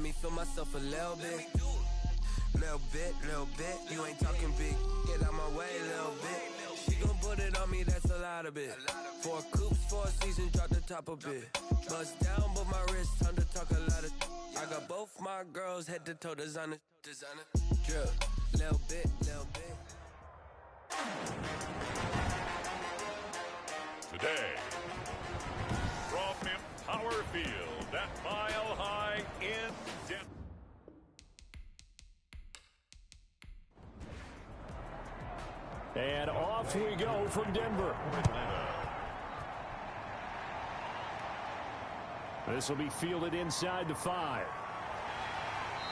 me feel myself a little bit. Little bit, you ain't talking big. Get out my way, little bit. She gon' put it on me, that's a lot of it. 4 coops, 4 seasons, drop the top a bit. Bust down, but my wrist, time to talk a lot of. I got both my girls, head to toe, designer. Drip, little bit. Today, from Empower Field at Mile High in Denver. And off we go from Denver. This will be fielded inside the 5.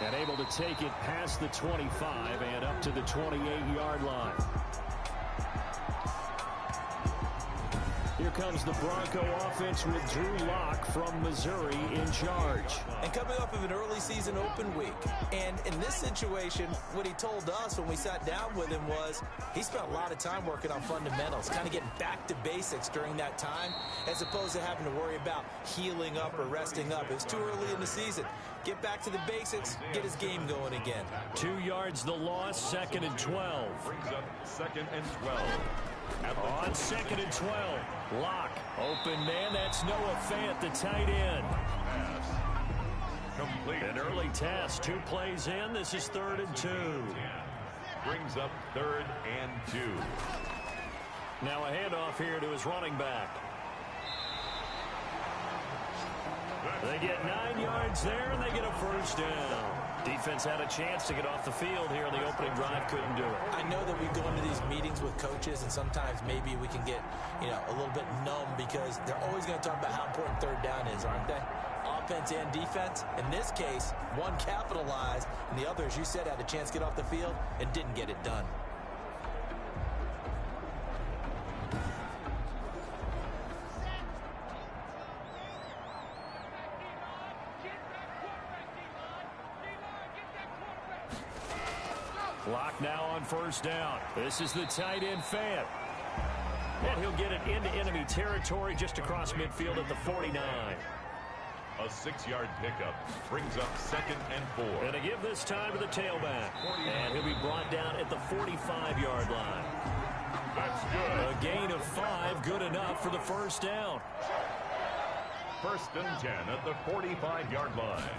And able to take it past the 25 and up to the 28-yard line. Here comes the Bronco offense with Drew Lock from Missouri in charge. And coming off of an early season open week. And in this situation, what he told us when we sat down with him was he spent a lot of time working on fundamentals, kind of getting back to basics during that time, as opposed to having to worry about healing up or resting up. It was too early in the season. Get back to the basics, get his game going again. 2 yards the loss, 2nd and 12. Brings up 2nd and 12. On 2nd and 12, Lock, open man, that's Noah Fant, the tight end. Pass complete. An early test, 2 plays in, this is 3rd and 2. Brings up 3rd and 2. Now a handoff here to his running back. They get 9 yards there, and they get a first down. Defense had a chance to get off the field here in the opening drive, couldn't do it. I know that we go into these meetings with coaches, and sometimes maybe we can get, a little bit numb because they're always going to talk about how important 3rd down is, aren't they? Offense and defense. In this case, one capitalized, and the other, as you said, had a chance to get off the field and didn't get it done. Lock now on 1st down. This is the tight end, Fant. And he'll get it into enemy territory just across midfield at the 49. A 6-yard pickup brings up 2nd and 4. And to give this time to the tailback. And he'll be brought down at the 45-yard line. That's good. A gain of 5, good enough for the first down. 1st and 10 at the 45-yard line.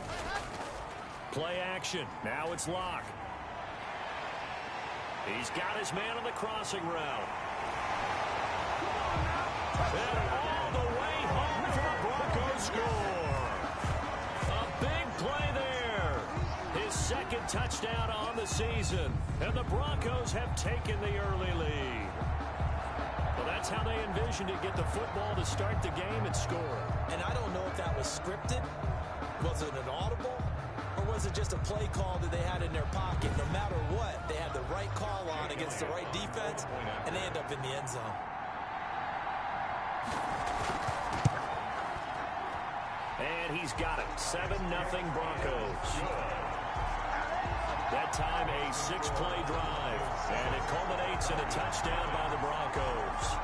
Play action. Now it's Lock. He's got his man on the crossing route. And all the way home for the Broncos score. A big play there. His 2nd touchdown on the season. And the Broncos have taken the early lead. Well, that's how they envisioned it. Get the football to start the game and score. And I don't know if that was scripted. Was it an audible? Or was it just a play call that they had in their pocket? No matter what, they had the right call on against the right defense, and they end up in the end zone. And he's got it. 7-0 Broncos. That time a 6-play drive. And it culminates in a touchdown by the Broncos.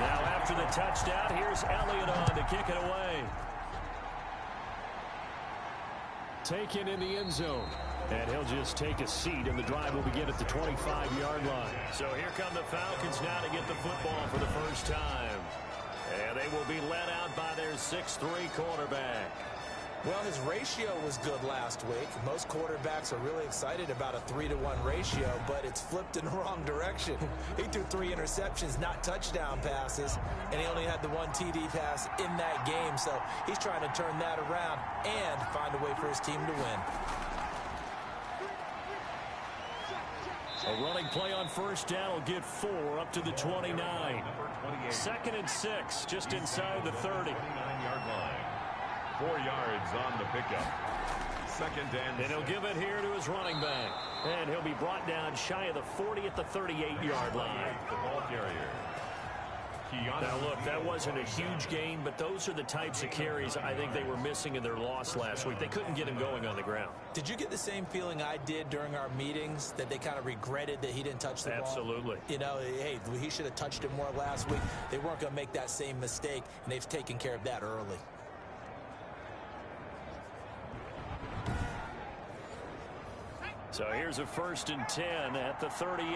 Now after the touchdown, here's Elliott on to kick it away. Taken in the end zone. And he'll just take a seat, and the drive will begin at the 25-yard line. So here come the Falcons now to get the football for the first time. And they will be led out by their 6'3" quarterback. Well, his ratio was good last week. Most quarterbacks are really excited about a 3-to-1 ratio, but it's flipped in the wrong direction. He threw 3 interceptions, not touchdown passes, and he only had the 1 TD pass in that game. So he's trying to turn that around and find a way for his team to win. A running play on 1st down will get 4 up to the 29. 2nd and 6, just inside the 30. 29-yard line. 4 yards on the pickup. 2nd and he'll give it here to his running back. And he'll be brought down shy of the 40 at the 38-yard line. The ball carrier. Now, look, that wasn't a huge gain, but those are the types of carries I think they were missing in their loss last week. They couldn't get him going on the ground. Did you get the same feeling I did during our meetings, that they kind of regretted that he didn't touch the ball? Absolutely. You know, hey, he should have touched it more last week. They weren't going to make that same mistake, and they've taken care of that early. So here's a 1st and 10 at the 38.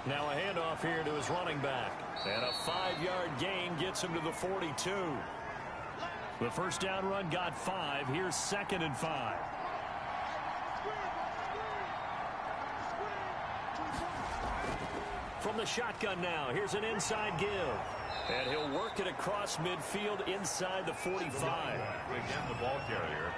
Now a handoff here to his running back. And a 5-yard gain gets him to the 42. The first down run got 5. Here's 2nd and 5. From the shotgun now, here's an inside give. And he'll work it across midfield inside the 45. Again, the ball carrier.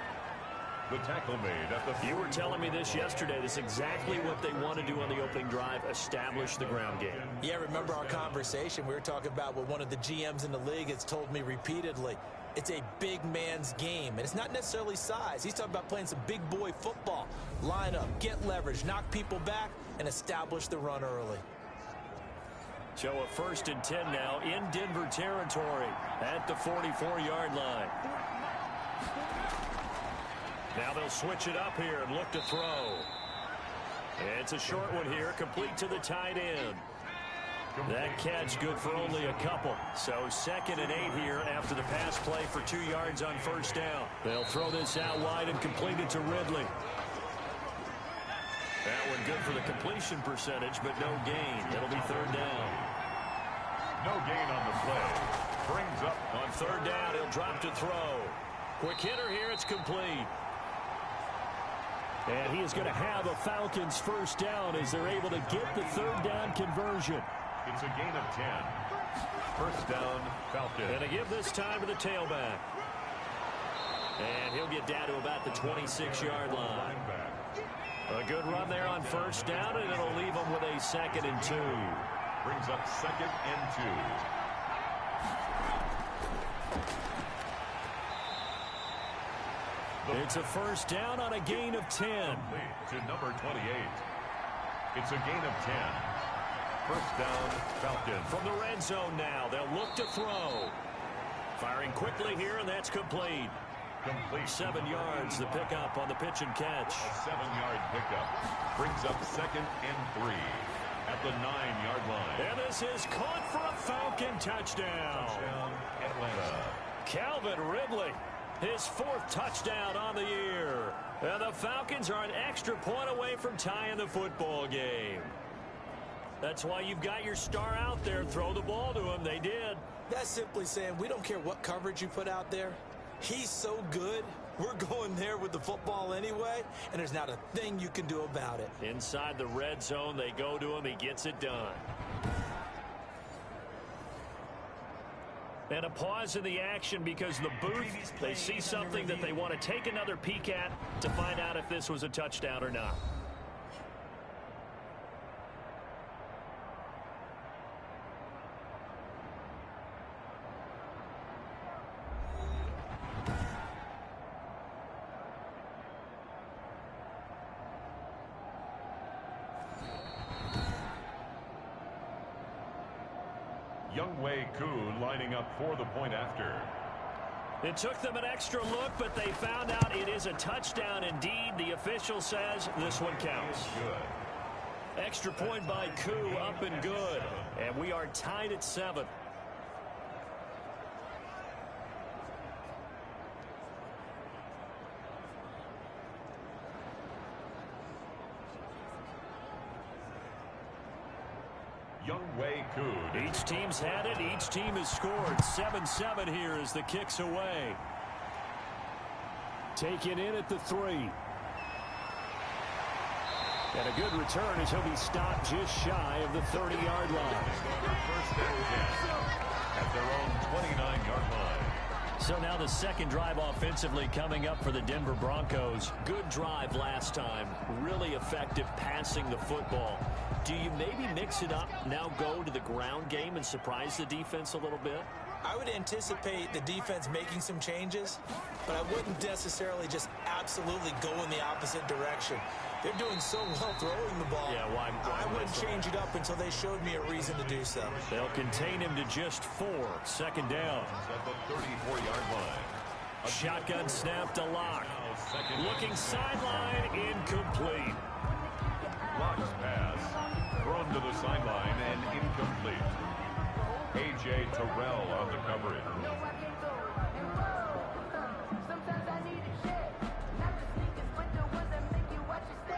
The tackle made at the... You were telling me this yesterday. This is exactly what they want to do on the opening drive, establish the ground game. Yeah, remember our conversation? We were talking about what one of the GMs in the league has told me repeatedly. It's a big man's game, and it's not necessarily size. He's talking about playing some big boy football. Line up, get leverage, knock people back, and establish the run early. So a 1st and 10 now in Denver territory at the 44-yard line. Now they'll switch it up here and look to throw. It's a short one here, complete to the tight end. That catch good for only a couple. So 2nd and 8 here after the pass play for 2 yards on 1st down. They'll throw this out wide and complete it to Ridley. That one good for the completion percentage, but no gain. It'll be 3rd down. No gain on the play. Brings up on 3rd down. He'll drop to throw. Quick hitter here. It's complete. And he is going to have a Falcons 1st down as they're able to get the 3rd down conversion. It's a gain of 10. 1st down, Falcons. And to give this time to the tailback. And he'll get down to about the 26-yard line. A good run there on 1st down, and it'll leave them with a 2nd and 2. Brings up 2nd and 2. It's a 1st down on a gain of 10. To number 28. It's a gain of 10. 1st down, Falcons. From the red zone now, they'll look to throw. Firing quickly here, and that's complete. 7 yards, the pickup on the pitch and catch. A 7-yard pickup. Brings up 2nd and 3 at the 9-yard line. And this is caught for a Falcon touchdown. Touchdown, Atlanta. Calvin Ridley. His 4th touchdown on the year. And the Falcons are an extra point away from tying the football game. That's why you've got your star out there. Throw the ball to him. They did. That's simply saying we don't care what coverage you put out there. He's so good. We're going there with the football anyway, and there's not a thing you can do about it. Inside the red zone, they go to him. He gets it done. And a pause in the action because the booth, they see something that they want to take another peek at to find out if this was a touchdown or not. Younghoe Koo lining up for the point after. It took them an extra look, but they found out it is a touchdown indeed. The official says this one counts. Good. Extra point by Koo, up and good. And we are tied at 7. Younghoe Koo. Each team's had it. Each team has scored. 7-7 here as the kick's away. Taken in at the 3. And a good return as he'll be stopped just shy of the 30-yard line. First and 10 at their own 29-yard line. So now the second drive offensively coming up for the Denver Broncos. Good drive last time. Really effective passing the football. Do you maybe mix it up, now go to the ground game and surprise the defense a little bit? I would anticipate the defense making some changes, but I wouldn't necessarily just absolutely go in the opposite direction. They're doing so well throwing the ball. Yeah, why I wouldn't change it up until they showed me a reason to do so. They'll contain him to just 4. Second down. At the 34-yard line. Shotgun snap to Locke. Looking sideline, incomplete. Locke's pass thrown to the sideline and incomplete. A.J. Terrell on the coverage.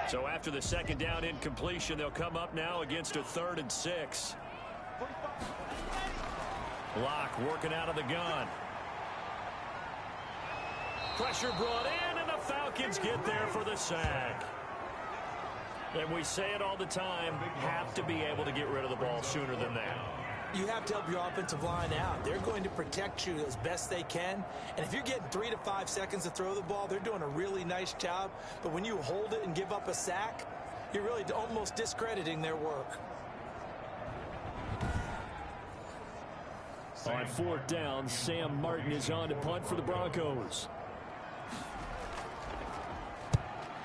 So after the second down incompletion, they'll come up now against a 3rd and 6. Locke working out of the gun. Pressure brought in, and the Falcons get there for the sack. And we say it all the time, have to be able to get rid of the ball sooner than that. You have to help your offensive line out. They're going to protect you as best they can. And if you're getting 3 to 5 seconds to throw the ball, they're doing a really nice job. But when you hold it and give up a sack, you're really almost discrediting their work. On 4th down, Sam Martin is on to punt for the Broncos.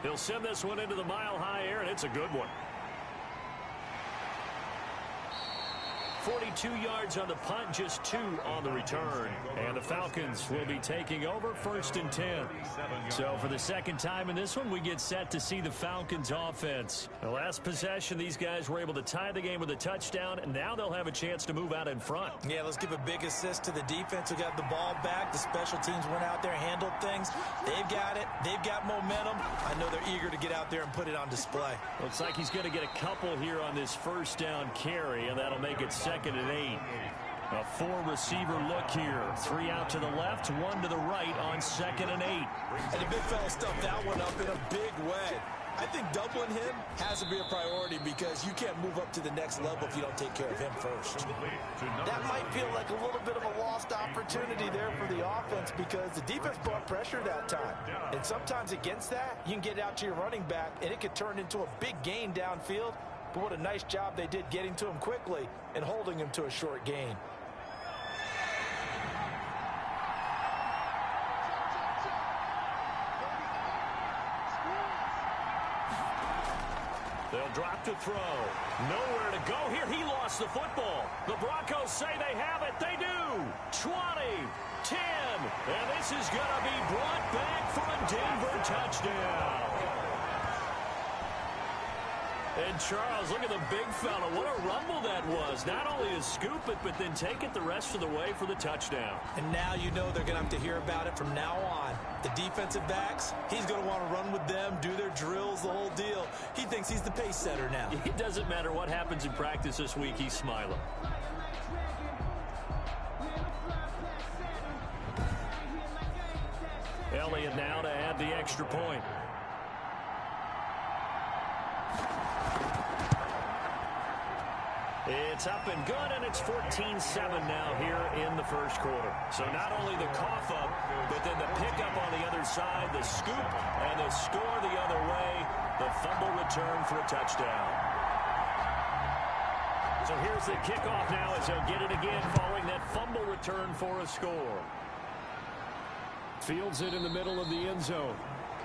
He'll send this one into the mile-high air, and it's a good one. 42 yards on the punt, just 2 on the return. And the Falcons will be taking over 1st and 10. So for the second time in this one, we get set to see the Falcons offense. The last possession, these guys were able to tie the game with a touchdown, and now they'll have a chance to move out in front. Yeah, let's give a big assist to the defense who got the ball back. The special teams went out there, handled things. They've got it. They've got momentum. I know they're eager to get out there and put it on display. Looks like he's going to get a couple here on this 1st down carry, and that'll make it 2nd and 8. A 4-receiver look here. 3 out to the left, 1 to the right on 2nd and 8. And the big fella stuffed that one up in a big way. I think doubling him has to be a priority because you can't move up to the next level if you don't take care of him first. That might feel like a little bit of a lost opportunity there for the offense because the defense brought pressure that time. And sometimes against that, you can get out to your running back and it could turn into a big gain downfield. But what a nice job they did getting to him quickly and holding him to a short gain. They'll drop to throw. Nowhere to go here. He lost the football. The Broncos say they have it. They do. 20, 10, and this is going to be brought back for a Denver touchdown. And Charles, look at the big fella. What a rumble that was. Not only to scoop it, but then take it the rest of the way for the touchdown. And now you know they're going to have to hear about it from now on. The defensive backs, he's going to want to run with them, do their drills, the whole deal. He thinks he's the pace setter now. It doesn't matter what happens in practice this week. He's smiling. Elliott now to add the extra point. It's up and good, and it's 14-7 now here in the first quarter. So not only the cough up, but then the pickup on the other side, the scoop, and the score the other way, the fumble return for a touchdown. So here's the kickoff now as they'll get it again following that fumble return for a score. Fields it in the middle of the end zone.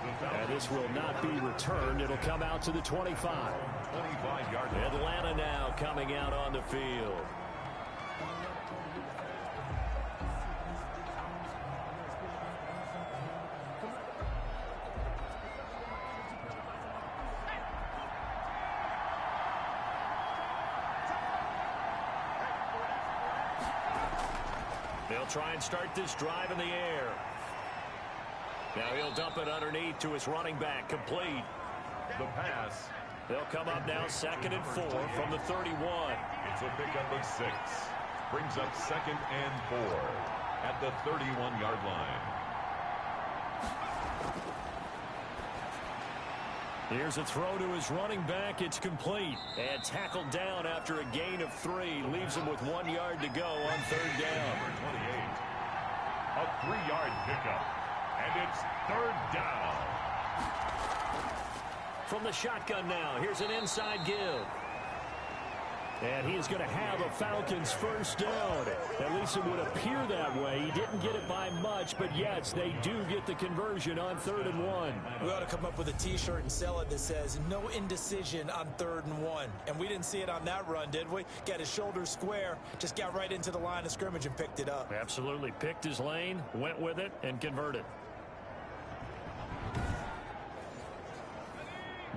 And this will not be returned. It'll come out to the 25. 25-yard line. Atlanta now coming out on the field. They'll try and start this drive in the air. Now he'll dump it underneath to his running back, complete. The pass. They'll come up now 2nd and 4 from the 31. It's a pickup of 6. Brings up 2nd and 4 at the 31-yard line. Here's a throw to his running back. It's complete. And tackled down after a gain of 3. Leaves him with 1 yard to go on 3rd down. Number 28. A 3-yard pickup. And it's 3rd down. From the shotgun now, here's an inside give. And he's going to have a Falcons first down. At least it would appear that way. He didn't get it by much, but yes, they do get the conversion on 3rd and 1. We ought to come up with a T-shirt and sell it that says, no indecision on 3rd and 1. And we didn't see it on that run, did we? Got his shoulders square, just got right into the line of scrimmage and picked it up. Absolutely. Picked his lane, went with it, and converted.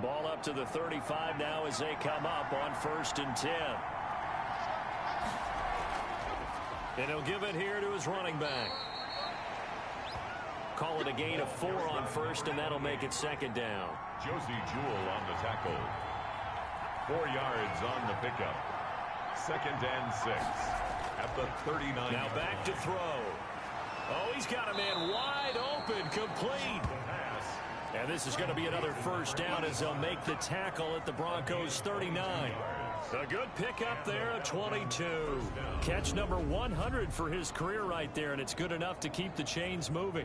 Ball up to the 35 now as they come up on 1st and 10. And he'll give it here to his running back. Call it a gain of 4 on 1st, and that'll make it 2nd down. Josie Jewell on the tackle. 4 yards on the pickup. 2nd and 6 at the 39. Now back to throw. Oh, he's got a man wide open, complete. And this is going to be another first down as they'll make the tackle at the Broncos 39. A good pickup there of 22. Catch number 100 for his career right there, and it's good enough to keep the chains moving.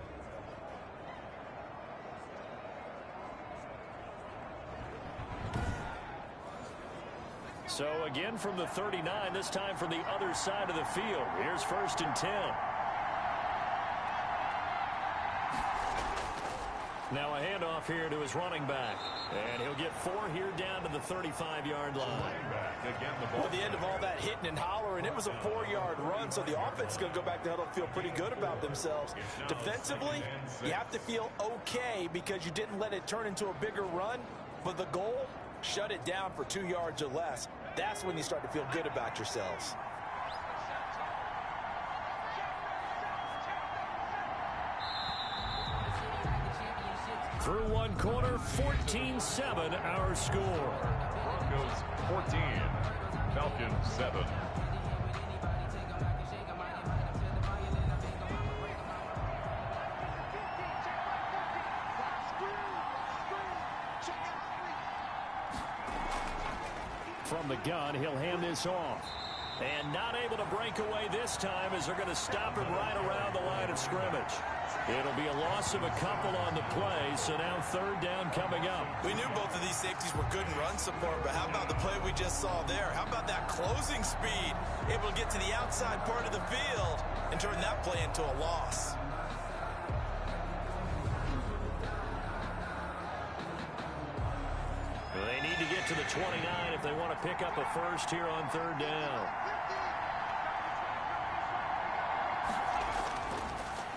So again from the 39, this time from the other side of the field. Here's 1st and 10. Now a handoff here to his running back. And he'll get 4 here down to the 35-yard line. At the end of all that hitting and hollering, it was a 4-yard run, so the offense is going to go back to huddle and feel pretty good about themselves. Defensively, you have to feel okay because you didn't let it turn into a bigger run, but the goal, shut it down for 2 yards or less. That's when you start to feel good about yourselves. Through one quarter, 14-7 our score. Broncos 14, Falcons 7. From the gun, he'll hand this off. And not able to break away this time as they're going to stop him right around the line of scrimmage. It'll be a loss of a couple on the play, so now 3rd down coming up. We knew both of these safeties were good in run support, but how about the play we just saw there? How about that closing speed? Able to get to the outside part of the field and turn that play into a loss. They need to get to the 29 if they want to pick up a first here on 3rd down.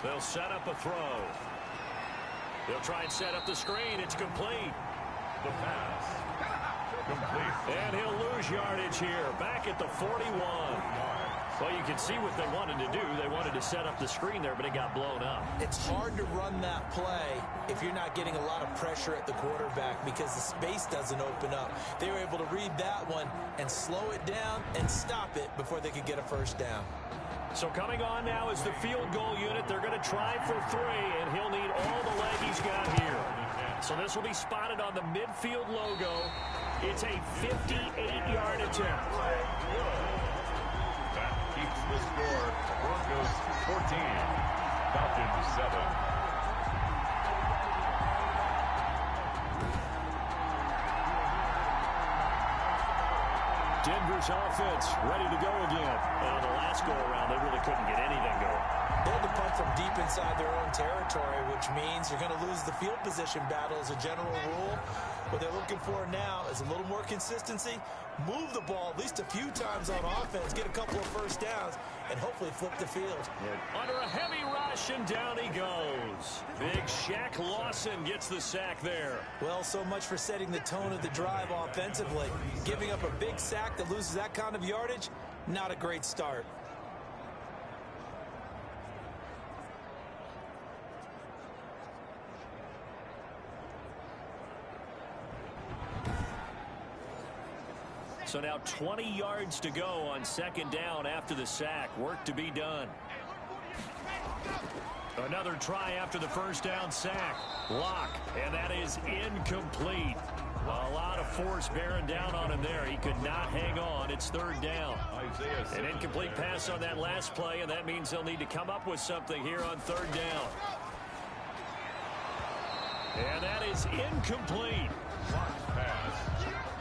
They'll set up a throw. They'll try and set up the screen. It's complete. The pass. Complete. And he'll lose yardage here. Back at the 41. Well, you can see what they wanted to do. They wanted to set up the screen there, but it got blown up. It's hard to run that play if you're not getting a lot of pressure at the quarterback because the space doesn't open up. They were able to read that one and slow it down and stop it before they could get a first down. So coming on now is the field goal unit. They're going to try for 3, and he'll need all the leg he's got here. So this will be spotted on the midfield logo. It's a 58-yard attempt. That keeps the score. Broncos 14, Falcons 7. Denver's offense ready to go again. The last go-around, they really couldn't get anything going. They had to punt from deep inside their own territory, which means you're going to lose the field position battle as a general rule. What they're looking for now is a little more consistency, move the ball at least a few times on offense, get a couple of first downs, and hopefully flip the field. Under a heavy rush, and down he goes. Big Shaq Lawson gets the sack there. Well, so much for setting the tone of the drive offensively. Giving up a big sack that loses that kind of yardage, not a great start. So now 20 yards to go on 2nd down after the sack. Work to be done. Another try after the first down sack. Lock, and that is incomplete. A lot of force bearing down on him there. He could not hang on. It's 3rd down. An incomplete pass on that last play, and that means they'll need to come up with something here on 3rd down. And that is incomplete. Pass.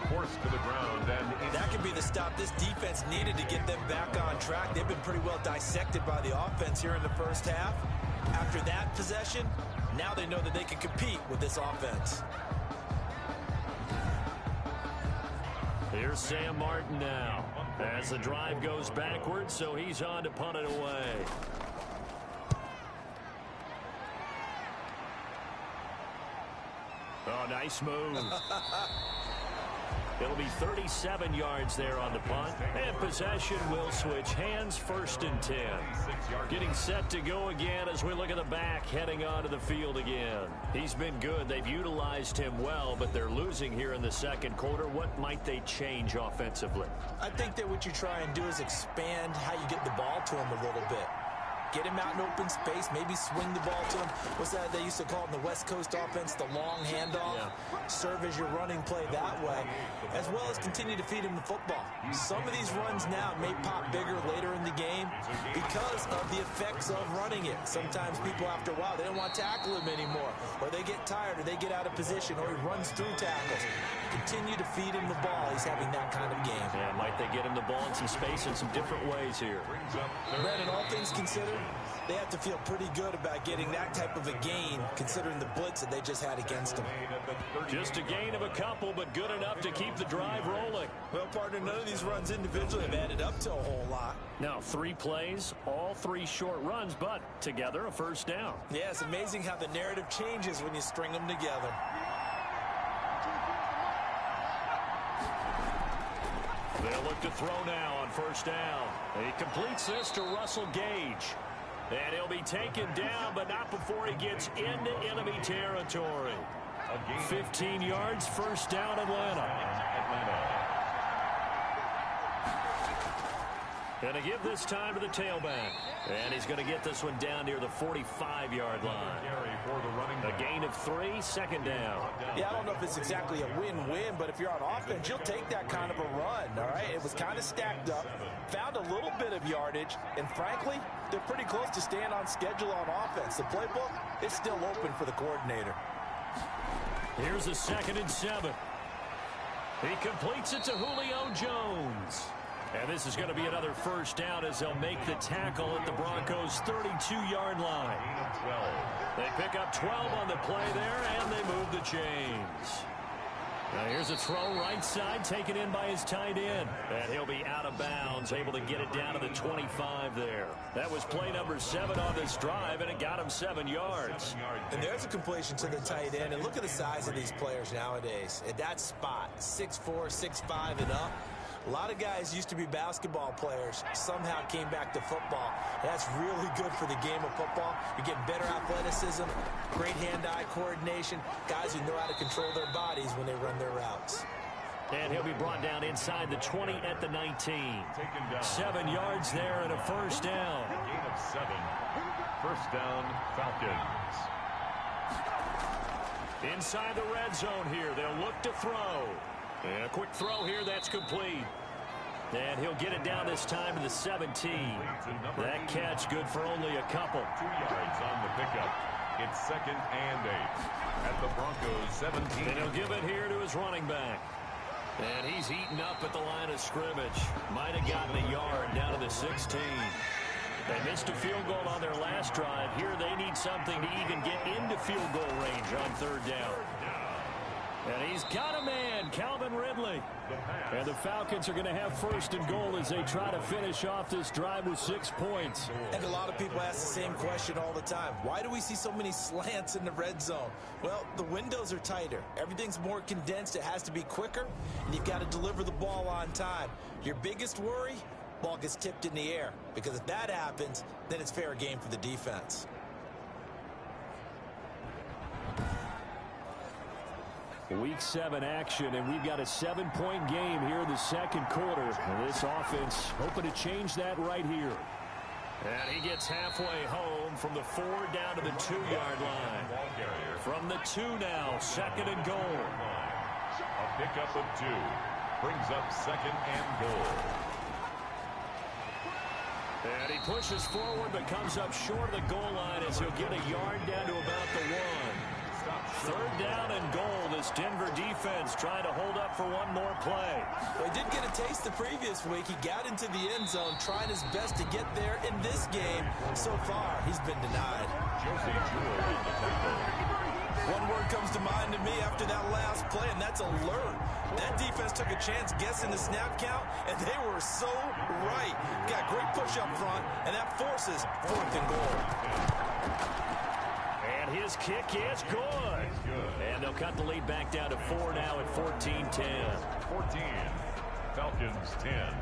Forced to the ground, and that could be the the stop. This defense needed to get them back on track. They've been pretty well dissected by the offense here in the first half. After that possession, now they know that they can compete with this offense. Here's Sam Martin now as the drive goes backwards, so he's on to punt it away. Oh, nice move. It'll be 37 yards there on the punt. And possession will switch hands, 1st and 10. Getting set to go again as we look at the back heading onto the field again. He's been good. They've utilized him well, but they're losing here in the second quarter. What might they change offensively? I think that what you try and do is expand how you get the ball to him a little bit. Get him out in open space, maybe swing the ball to him. What's that they used to call in the West Coast offense, the long handoff? Yeah. Serve as your running play that way, as well as continue to feed him the football. Some of these runs now may pop bigger later in the game because of the effects of running it. Sometimes people, after a while, they don't want to tackle him anymore, or they get tired, or they get out of position, or he runs through tackles. Continue to feed him the ball. He's having that kind of game. Yeah, might they get him the ball in some space in some different ways here? Brandon, all things considered, they have to feel pretty good about getting that type of a gain, considering the blitz that they just had against them. Just a gain of a couple, but good enough to keep the drive rolling. Well, partner, none of these runs individually have added up to a whole lot. Now, 3 plays, all 3 short runs, but together a 1st down. Yeah, it's amazing how the narrative changes when you string them together. They'll look to throw now on 1st down. He completes this to Russell Gage. And he'll be taken down, but not before he gets into enemy territory. 15 yards, 1st down, Atlanta. Going to give this time to the tailback. And he's going to get this one down near the 45-yard line. A gain of 3, 2nd down. Yeah, I don't know if it's exactly a win-win, but if you're on offense, you'll take that kind of a run, all right? It was kind of stacked up, found a little bit of yardage, and frankly, they're pretty close to staying on schedule on offense. The playbook is still open for the coordinator. Here's a 2nd and 7. He completes it to Julio Jones. And this is going to be another 1st down as they'll make the tackle at the Broncos' 32-yard line. They pick up 12 on the play there, and they move the chains. Now here's a throw right side, taken in by his tight end. And he'll be out of bounds, able to get it down to the 25 there. That was play number 7 on this drive, and it got him 7 yards. And there's a completion to the tight end. And look at the size of these players nowadays. At that spot, 6'4", 6'5", and up. A lot of guys used to be basketball players, somehow came back to football. That's really good for the game of football. You get better athleticism, great hand-eye coordination, guys who know how to control their bodies when they run their routes. And he'll be brought down inside the 20 at the 19. 7 yards there and a 1st down. Gain of 7. 1st down, Falcons. Inside the red zone here, they'll look to throw. And a quick throw here, that's complete. And he'll get it down this time to the 17. That catch good for only a couple. 2 yards on the pickup. It's 2nd and 8 at the Broncos' 17. And he'll give it here to his running back. And he's eaten up at the line of scrimmage. Might have gotten a yard down to the 16. They missed a field goal on their last drive. Here they need something to even get into field goal range on 3rd down. And he's got a man, Calvin Ridley. And the Falcons are going to have 1st and goal as they try to finish off this drive with 6 points. And a lot of people ask the same question all the time. Why do we see so many slants in the red zone? Well, the windows are tighter. Everything's more condensed. It has to be quicker, and you've got to deliver the ball on time. Your biggest worry, ball gets tipped in the air, because if that happens, then it's fair game for the defense. Week 7 action, and we've got a 7-point game here in the 2nd quarter. And this offense hoping to change that right here. And he gets halfway home from the 4 down to the 2-yard line. From the 2 now, 2nd and goal. A pickup of 2 brings up 2nd and goal. And he pushes forward but comes up short of the goal line as he'll get a yard down to about the 1. Third down and goal. This Denver defense trying to hold up for one more play. Well, he did get a taste the previous week. He got into the end zone, trying his best to get there. In this game, so far, he's been denied. One word comes to mind to me after that last play, and that's alert. That defense took a chance guessing the snap count, and they were so right. Got great push up front, and that forces 4th and goal. And his kick is good. And they'll cut the lead back down to 4 now at 14-10. 14. Falcons 10.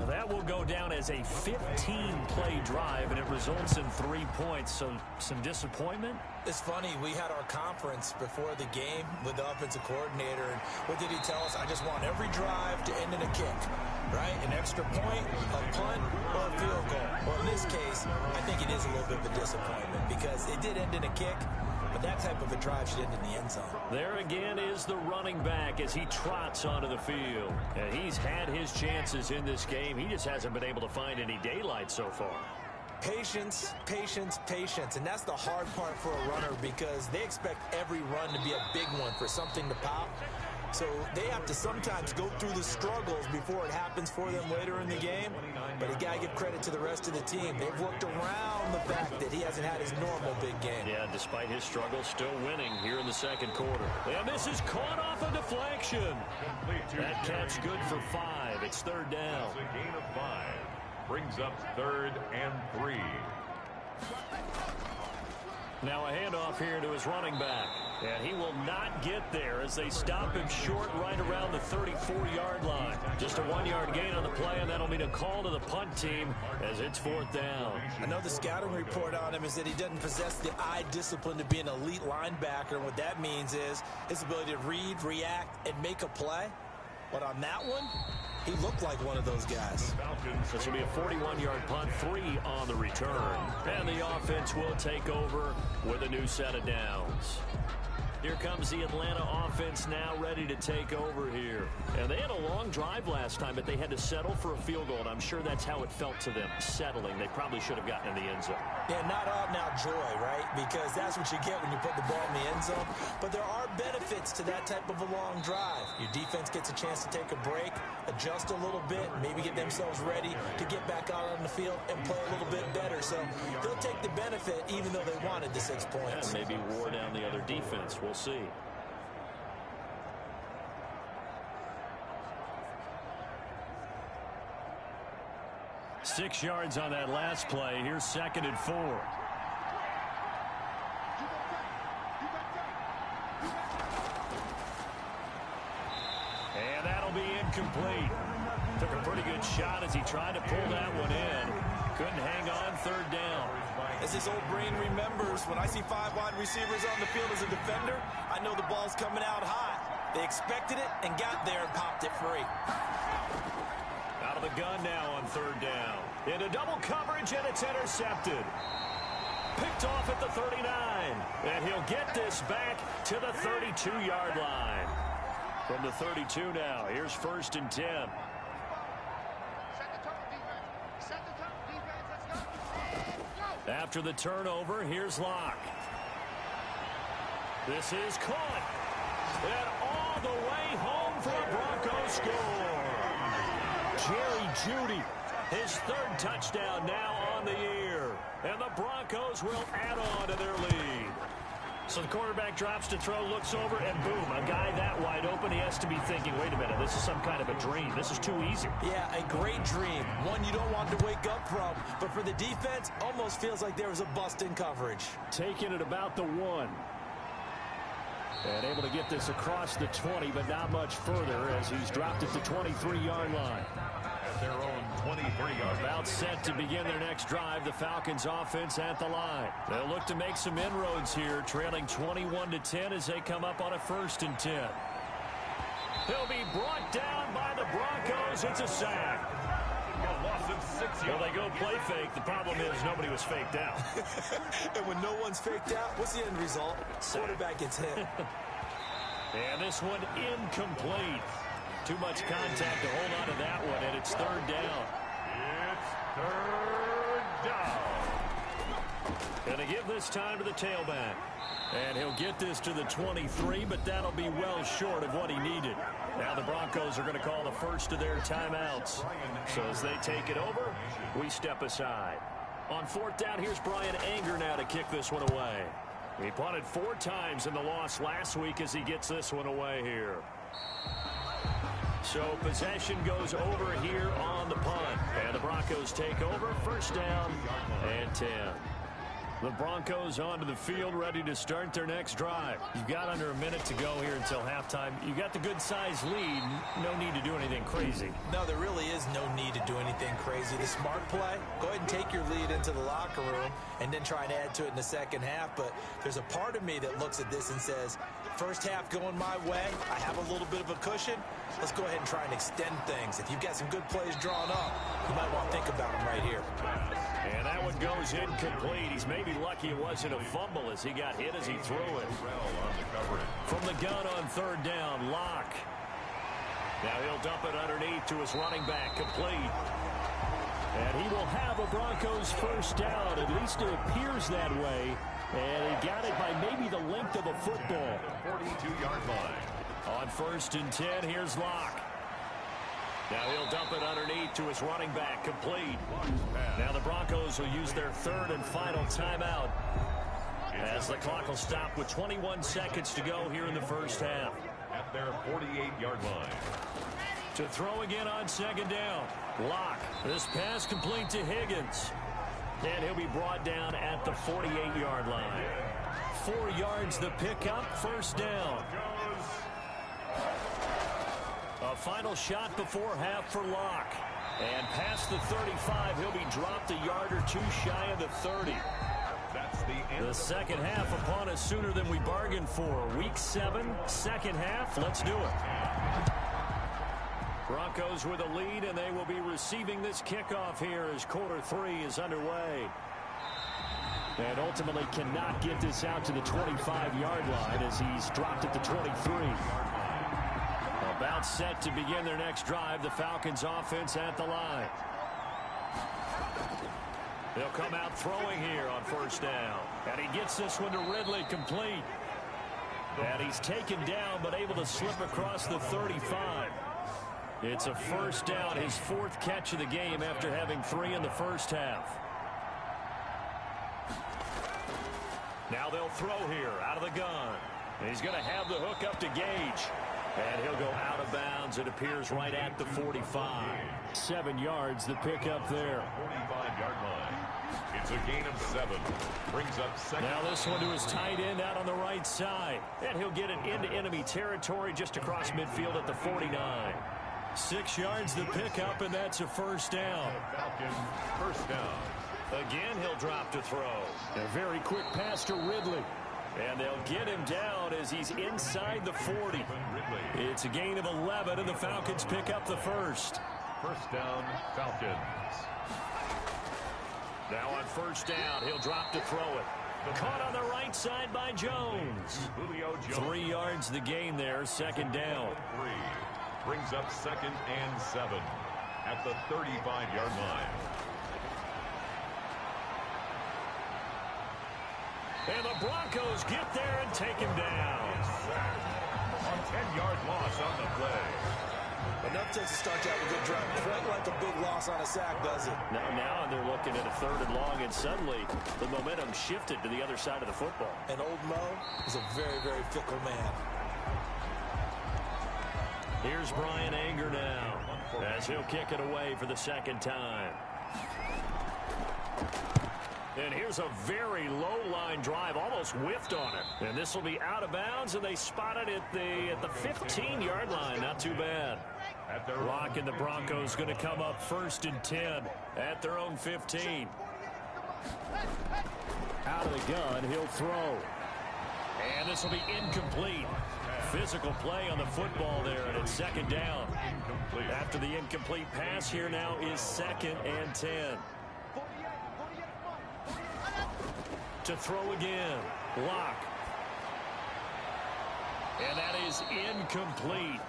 That will go down as a 15-play drive, and it results in 3 points. So some disappointment? It's funny, we had our conference before the game with the offensive coordinator, and what did he tell us? I just want every drive to end in a kick, right? An extra point, a punt, or a field goal. Well, in this case, I think it is a little bit of a disappointment because it did end in a kick, but that type of a drive should end in the end zone. There again is the running back as he trots onto the field. And he's had his chances in this game. He just hasn't been able to find any daylight so far. Patience, patience, patience. And that's the hard part for a runner because they expect every run to be a big one for something to pop. So they have to sometimes go through the struggles before it happens for them later in the game. But you got to give credit to the rest of the team. They've worked around the fact that he hasn't had his normal big game. Yeah, despite his struggles, still winning here in the second quarter. And this is caught off a deflection. That catch good for 5. It's third down. That's a gain of 5. Brings up 3rd and 3. Now a handoff here to his running back. And he will not get there as they stop him short right around the 34-yard line. Just a 1-yard gain on the play, and that'll mean a call to the punt team as it's 4th down. I know the scouting report on him is that he doesn't possess the eye discipline to be an elite linebacker. And what that means is his ability to read, react, and make a play. But on that one, he looked like one of those guys. This will be a 41-yard punt, 3 on the return. And the offense will take over with a new set of downs. Here comes the Atlanta offense now ready to take over here. And they had a long drive last time, but they had to settle for a field goal. And I'm sure that's how it felt to them, settling. They probably should have gotten in the end zone. Yeah, not all now joy, right? Because that's what you get when you put the ball in the end zone. But there are benefits to that type of a long drive. Your defense gets a chance to take a break, adjust a little bit, maybe get themselves ready to get back out on the field and play a little bit better. So they'll take the benefit even though they wanted the 6 points. And maybe wore down the other defense. We'll see. Six yards on that last play. Here's 2nd and 4. And that'll be incomplete. Took a pretty good shot as he tried to pull that one in. Couldn't hang on. 3rd down. As his old brain remembers, when I see 5 wide receivers on the field as a defender, I know the ball's coming out high. They expected it and got there and popped it free. Out of the gun now on 3rd down. Into double coverage, and it's intercepted. Picked off at the 39. And he'll get this back to the 32-yard line. From the 32 now, here's 1st and 10. After the turnover, here's Locke. This is caught. And all the way home for a Broncos score. Jerry Jeudy, his 3rd touchdown now on the year. And the Broncos will add on to their lead. So the quarterback drops to throw, looks over, and boom, a guy that wide open, he has to be thinking, wait a minute, this is some kind of a dream. This is too easy. Yeah, a great dream. One you don't want to wake up from. But for the defense, almost feels like there was a bust in coverage. Taking it about the 1. And able to get this across the 20, but not much further as he's dropped at the 23-yard line. At their own 23-yard. About set to begin their next drive, the Falcons offense at the line. They'll look to make some inroads here, trailing 21-10 as they come up on a 1st and 10. He'll be brought down by the Broncos. It's a sack. Well, they go play fake. The problem is nobody was faked out. And when no one's faked out, what's the end result? Quarterback gets hit. And this one incomplete. Too much contact to hold on to that one, and it's 3rd down. It's 3rd down. Going to give this time to the tailback. And he'll get this to the 23, but that'll be well short of what he needed. Now the Broncos are going to call the first of their timeouts. So as they take it over, we step aside. On 4th down, here's Brian Anger now to kick this one away. He punted 4 times in the loss last week as he gets this one away here. So possession goes over here on the punt. And the Broncos take over. 1st down and 10. The Broncos onto the field, ready to start their next drive. You've got under a minute to go here until halftime. You got the good-sized lead. No need to do anything crazy. No, there really is no need to do anything crazy. The smart play, go ahead and take your lead into the locker room and then try and add to it in the second half. But there's a part of me that looks at this and says, first half going my way, I have a little bit of a cushion. Let's go ahead and try and extend things. If you've got some good plays drawn up, you might want to think about them right here. And that one goes incomplete. He's maybe lucky it wasn't a fumble as he got hit as he threw it. From the gun on 3rd down, Locke. Now he'll dump it underneath to his running back, complete. And he will have a Broncos first down. At least it appears that way. And he got it by maybe the length of a football. 42-yard line. On 1st and 10, here's Locke. Now he'll dump it underneath to his running back, complete. Now the Broncos will use their 3rd and final timeout as the clock will stop with 21 seconds to go here in the first half. At their 48-yard line. To throw again on 2nd down. Locke. This pass complete to Higgins. And he'll be brought down at the 48-yard line. 4 yards the pickup, 1st down. A final shot before half for Locke. And past the 35, he'll be dropped a yard or 2 shy of the 30. That's the end. The second half upon us sooner than we bargained for. Week 7, second half. Let's do it. Broncos with a lead, and they will be receiving this kickoff here as quarter 3 is underway. And ultimately cannot get this out to the 25-yard line as he's dropped at the 23. About set to begin their next drive. The Falcons offense at the line. They'll come out throwing here on 1st down. And he gets this one to Ridley, complete. And he's taken down but able to slip across the 35. It's a 1st down, his 4th catch of the game after having 3 in the first half. Now they'll throw here out of the gun. And he's going to have the hook up to Gage. And he'll go out of bounds. It appears right at the 45. 7 yards, the pickup there. 45-yard line. It's a gain of 7. Brings up 2nd. Now this one to his tight end out on the right side. And he'll get it into enemy territory just across midfield at the 49. 6 yards, the pickup, and that's a 1st down. Falcons, 1st down. Again, he'll drop to throw. A very quick pass to Ridley. And they'll get him down as he's inside the 40. It's a gain of 11, and the Falcons pick up the 1st. 1st down, Falcons. Now on 1st down, he'll drop to throw it. Caught on the right side by Jones. 3 yards the gain there, 2nd down. 3. Brings up 2nd and 7 at the 35-yard line. And the Broncos get there and take him down. A 10-yard loss on the play. Enough takes to start you out a good drive. Quite like a big loss on a sack, does it? Now they're looking at a 3rd and long, and suddenly the momentum shifted to the other side of the football. And old Mo is a very, very fickle man. Here's Brian Anger now as he'll kick it away for the 2nd time. And here's a very low-line drive, almost whiffed on it. And this will be out of bounds, and they spot it at the 15-yard line. Not too bad. Locke and the Broncos going to come up 1st and 10 at their own 15. Out of the gun, he'll throw. And this will be incomplete. Physical play on the football there, and it's 2nd down. After the incomplete pass, here now is 2nd and 10. To throw again, Locke. And that is incomplete.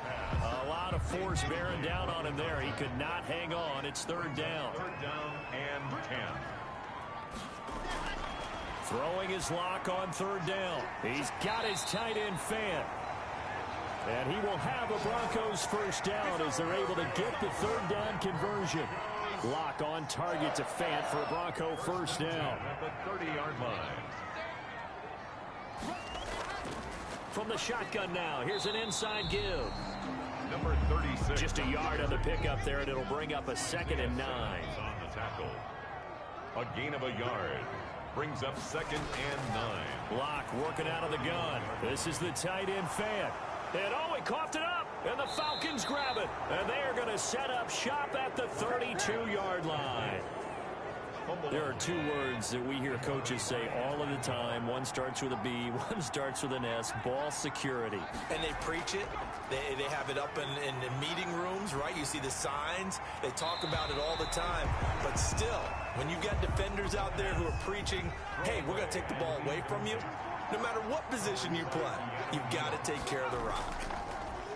A lot of force bearing down on him there. He could not hang on. It's 3rd down. 3rd down and 10. Throwing his lock on third down. He's got his tight end Fant. And he will have a Broncos first down as they're able to get the third down conversion. Lock on target to Fant for a Bronco first down. At the 30-yard line. From the shotgun now, here's an inside give. Number 36. Just a yard on the pickup there, and it'll bring up a 2nd and 9. On the tackle. A gain of a yard. Brings up 2nd and 9. Lock working out of the gun. This is the tight end Fant. And oh, he coughed it up. And the Falcons grab it. And they are going to set up shop at the 32-yard line. There are 2 words that we hear coaches say all of the time. One starts with a B, one starts with an S. Ball security. And they preach it. They have it up in meeting rooms, right? You see the signs. They talk about it all the time. But still, when you got defenders out there who are preaching, hey, we're going to take the ball away from you, no matter what position you play, you've got to take care of the rock.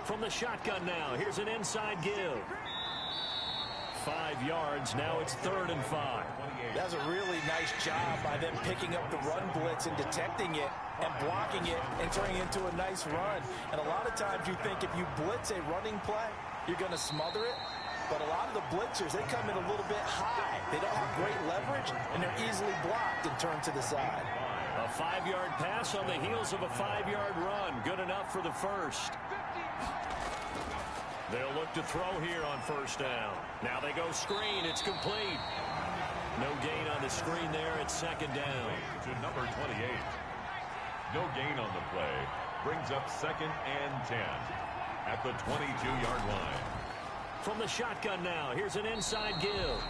From the shotgun now, here's an inside give. 5 yards, now it's 3rd and 5. That's a really nice job by them picking up the run blitz and detecting it and blocking it and turning it into a nice run. And a lot of times you think if you blitz a running play, you're going to smother it. But a lot of the blitzers, they come in a little bit high. They don't have great leverage, and they're easily blocked and turned to the side. A 5-yard pass on the heels of a 5-yard run. Good enough for the first. They'll look to throw here on first down. Now they go screen. It's complete. No gain on the screen there. It's 2nd down. To number 28. No gain on the play. Brings up 2nd and 10. At the 22-yard line. From the shotgun now, here's an inside give.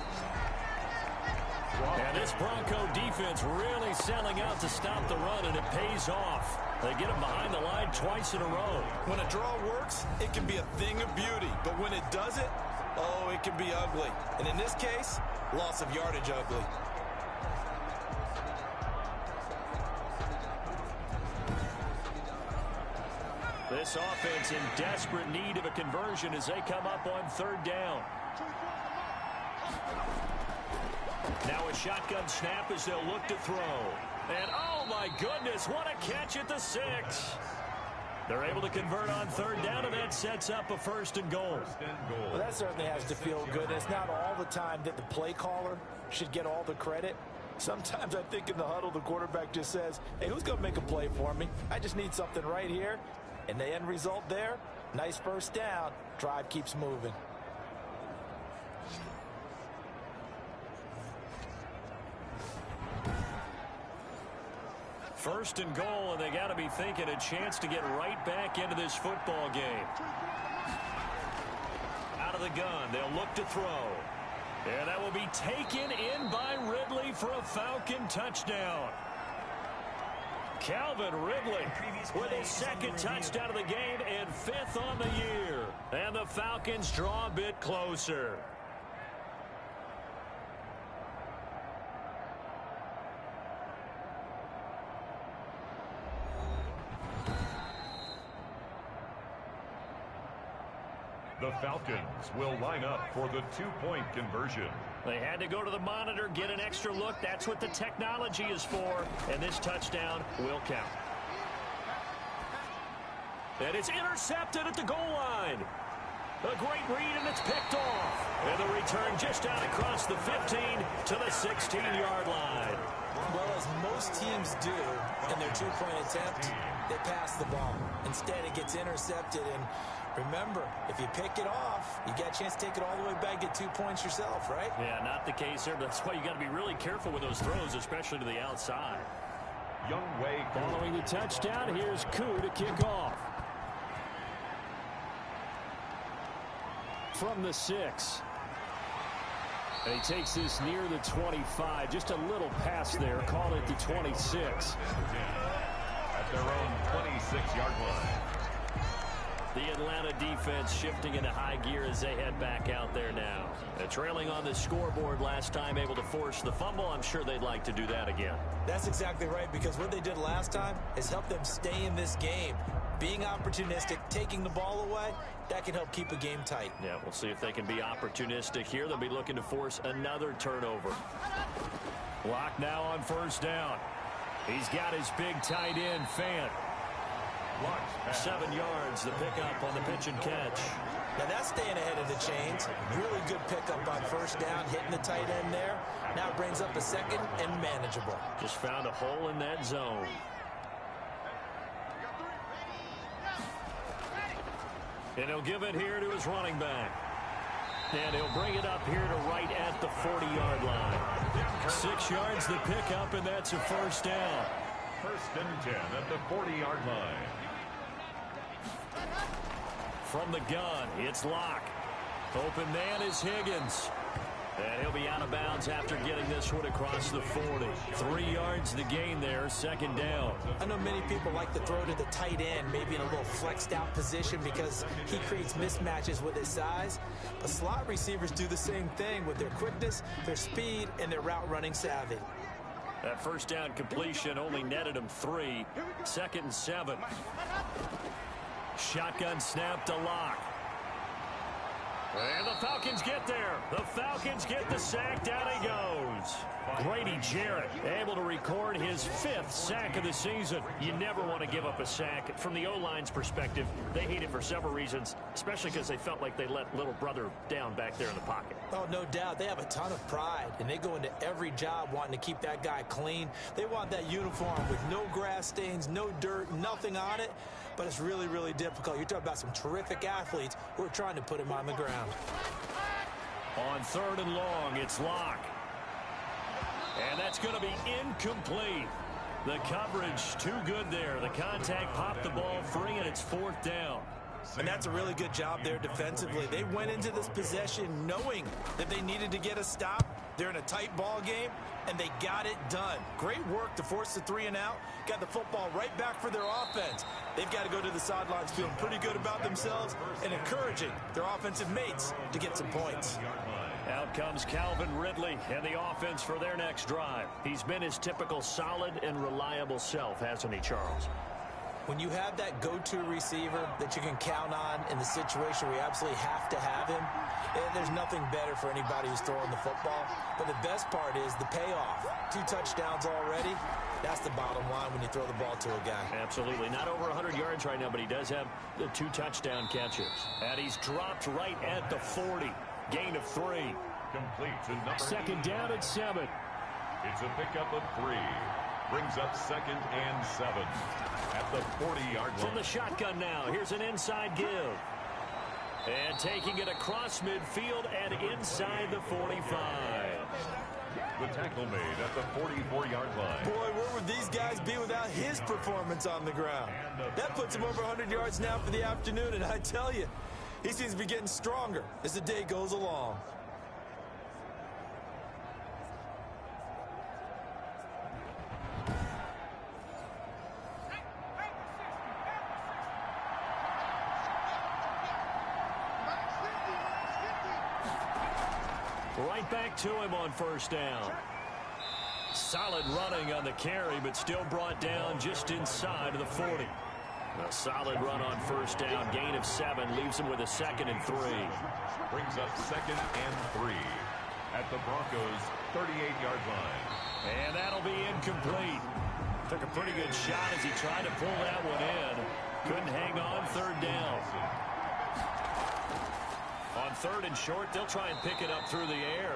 And this Bronco defense really selling out to stop the run, and it pays off. They get him behind the line twice in a row. When a draw works, it can be a thing of beauty. But when it doesn't, oh, it can be ugly. And in this case, loss of yardage ugly. This offense in desperate need of a conversion as they come up on 3rd down. Now a shotgun snap as they'll look to throw. And oh my goodness, what a catch at the 6. They're able to convert on 3rd down, and that sets up a 1st and goal. Well, that certainly has to feel good. It's not all the time that the play caller should get all the credit. Sometimes I think in the huddle, the quarterback just says, hey, who's going to make a play for me? I just need something right here. And the end result there, nice first down. Drive keeps moving. First and goal, and they got to be thinking a chance to get right back into this football game. Out of the gun, they'll look to throw. And that will be taken in by Ridley for a Falcon touchdown. Calvin Ridley with his 2nd touchdown of the game and 5th on the year. And the Falcons draw a bit closer. The Falcons will line up for the 2-point conversion. They had to go to the monitor, get an extra look. That's what the technology is for. And this touchdown will count. And it's intercepted at the goal line. A great read, and it's picked off. And the return just out across the 15 to the 16-yard line. Well, as most teams do in their 2-point attempt, they pass the ball. Instead, it gets intercepted. And remember, if you pick it off, you got a chance to take it all the way back, get 2 points yourself, right? Yeah, not the case here. That's why you got to be really careful with those throws, especially to the outside. Young Wei following the touchdown, here's Koo to kick off. From the 6. And he takes this near the 25. Just a little pass there. Call it the 26. At their own 26-yard line. The Atlanta defense shifting into high gear as they head back out there now. Trailing on the scoreboard last time, able to force the fumble. I'm sure they'd like to do that again. That's exactly right, because what they did last time is help them stay in this game. Being opportunistic, taking the ball away, that can help keep a game tight. Yeah, we'll see if they can be opportunistic here. They'll be looking to force another turnover. Lock now on first down. He's got his big tight end, Fant. 7 yards, the pickup on the pitch and catch. Now that's staying ahead of the chains. Really good pickup on first down, hitting the tight end there. Now it brings up a second and manageable. Just found a hole in that zone. And he'll give it here to his running back. And he'll bring it up here to right at the 40-yard line. 6 yards the pickup, and that's a first down. 1st and 10 at the 40-yard line. From the gun, it's Locke. Open man is Higgins. And he'll be out of bounds after getting this one across the 40. 3 yards the gain there, 2nd down. I know many people like to throw to the tight end, maybe in a little flexed out position because he creates mismatches with his size. But slot receivers do the same thing with their quickness, their speed, and their route running savvy. That first down completion only netted him 3. 2nd and 7. Shotgun snap to Locke. And the Falcons get there. The Falcons get the sack. Down he goes. Grady Jarrett able to record his 5th sack of the season. You never want to give up a sack. From the O-line's perspective, they hate it for several reasons, especially because they felt like they let little brother down back there in the pocket. Oh, no doubt. They have a ton of pride, and they go into every job wanting to keep that guy clean. They want that uniform with no grass stains, no dirt, nothing on it. But it's really, really difficult. You're talking about some terrific athletes who are trying to put him on the ground. On 3rd and long, it's Locke. And that's going to be incomplete. The coverage too good there. The contact popped the ball free, and it's 4th down. And that's a really good job there defensively. They went into this possession knowing that they needed to get a stop. They're in a tight ball game, and they got it done. Great work to force the 3 and out. Got the football right back for their offense. They've got to go to the sidelines feeling pretty good about themselves and encouraging their offensive mates to get some points. Out comes Calvin Ridley and the offense for their next drive. He's been his typical solid and reliable self, hasn't he, Charles? When you have that go-to receiver that you can count on in the situation where you absolutely have to have him, there's nothing better for anybody who's throwing the football. But the best part is the payoff. 2 touchdowns already. That's the bottom line when you throw the ball to a guy. Absolutely. Not over 100 yards right now, but he does have the 2 touchdown catches. And he's dropped right at the 40. Gain of 3. Complete to number 2nd down at 7. It's a pickup of 3. Brings up 2nd and 7 at the 40-yard line. From the shotgun now, here's an inside give. And taking it across midfield and inside the 45. The tackle made at the 44-yard line. Boy, where would these guys be without his performance on the ground? That puts him over 100 yards now for the afternoon, and I tell you, he seems to be getting stronger as the day goes along. Right back to him on 1st down. Solid running on the carry, but still brought down just inside of the 40. A solid run on 1st down. Gain of 7 leaves him with a 2nd and 3. Brings up 2nd and 3 at the Broncos' 38-yard line. And that'll be incomplete. Took a pretty good shot as he tried to pull that one in. Couldn't hang on 3rd down. On 3rd and short, they'll try and pick it up through the air.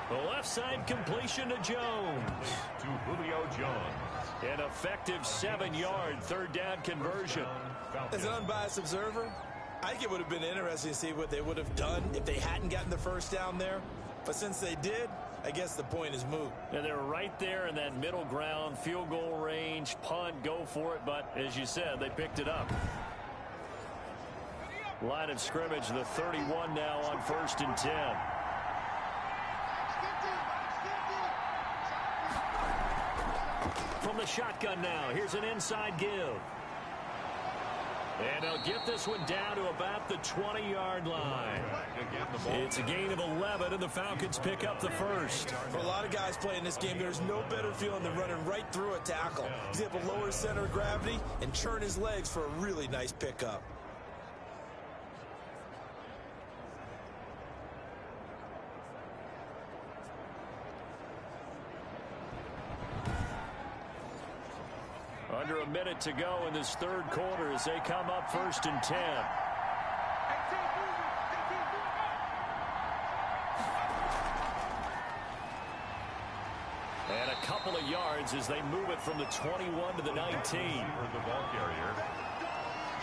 The left side completion to Jones. To Julio Jones. An effective 7-yard 3rd down conversion. As an unbiased observer, I think it would have been interesting to see what they would have done if they hadn't gotten the 1st down there. But since they did, I guess the point is moot. And they're right there in that middle ground, field goal range, punt, go for it. But as you said, they picked it up. Line of scrimmage, the 31 now on 1st and 10. From the shotgun now, here's an inside give. And they'll get this one down to about the 20-yard line. It's a gain of 11, and the Falcons pick up the 1st. For a lot of guys playing this game, there's no better feeling than running right through a tackle. He's able to lower his center of gravity and churn his legs for a really nice pickup. minute to go in this third quarter as they come up 1st and 10. And a couple of yards as they move it from the 21 to the 19. For the ball carrier,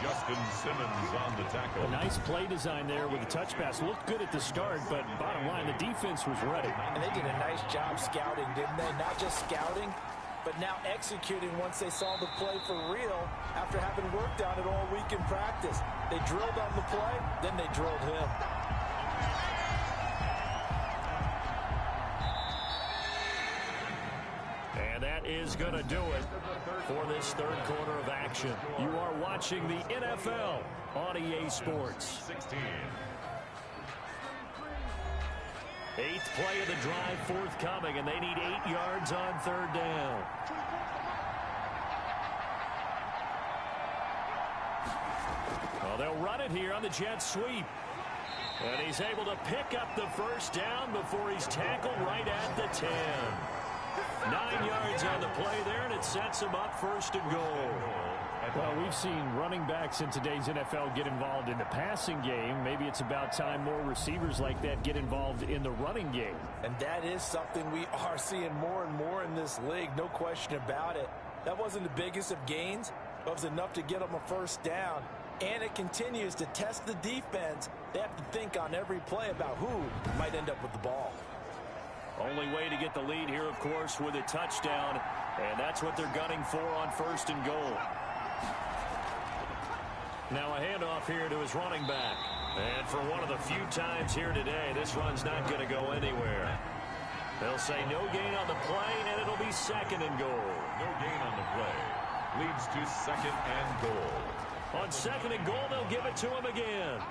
Justin Simmons on the tackle. A nice play design there with the touch pass. Looked good at the start, but bottom line, the defense was ready. And they did a nice job scouting, didn't they? Not just scouting, but now executing once they saw the play for real after having worked on it all week in practice. They drilled on the play, then they drilled him. And that is going to do it for this third quarter of action. You are watching the NFL on EA Sports. 16. 8th play of the drive forthcoming, and they need 8 yards on 3rd down. Well, they'll run it here on the jet sweep. And he's able to pick up the 1st down before he's tackled right at the 10. 9 yards on the play there, and it sets him up 1st and goal. Well, we've seen running backs in today's NFL get involved in the passing game. Maybe it's about time more receivers like that get involved in the running game. And that is something we are seeing more and more in this league, no question about it. That wasn't the biggest of gains, but it was enough to get them a 1st down. And it continues to test the defense. They have to think on every play about who might end up with the ball. Only way to get the lead here, of course, with a touchdown. And that's what they're gunning for on 1st and goal. Now a handoff here to his running back. And for one of the few times here today, this run's not going to go anywhere. They'll say no gain on the play, and it'll be 2nd and goal. No gain on the play. Leads to 2nd and goal. On 2nd and goal, they'll give it to him again.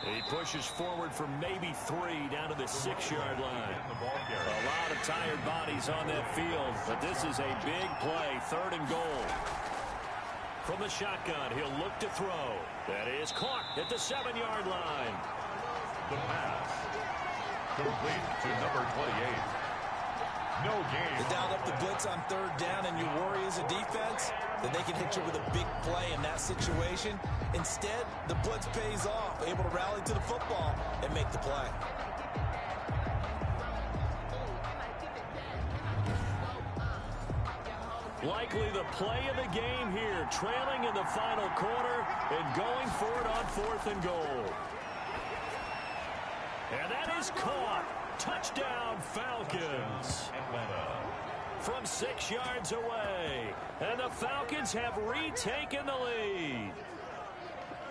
He pushes forward for maybe 3 down to the 6-yard line. A lot of tired bodies on that field, but this is a big play, 3rd and goal. From the shotgun, he'll look to throw. That is caught at the 7-yard line. The pass. Complete to number 28. No gain. They dialed up the blitz on 3rd down, and you worry as a defense that they can hit you with a big play in that situation. Instead, the blitz pays off, able to rally to the football and make the play. Likely the play of the game here, trailing in the final quarter and going for it on 4th and goal. And that is caught. Touchdown, Falcons. From 6 yards away. And the Falcons have retaken the lead.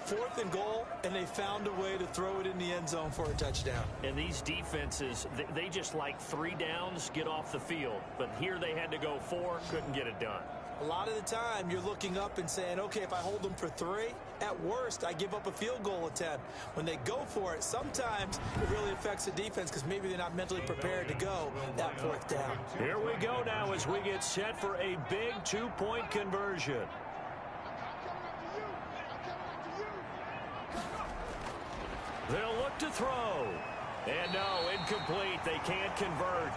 4th and goal, and they found a way to throw it in the end zone for a touchdown. And these defenses, they just like 3 downs, get off the field. But here they had to go 4, couldn't get it done. A lot of the time, you're looking up and saying, okay, if I hold them for 3, at worst, I give up a field goal attempt. When they go for it, sometimes it really affects the defense because maybe they're not mentally prepared to go that 4th down. Here we go now as we get set for a big 2-point conversion. They'll look to throw. And no, incomplete. They can't convert.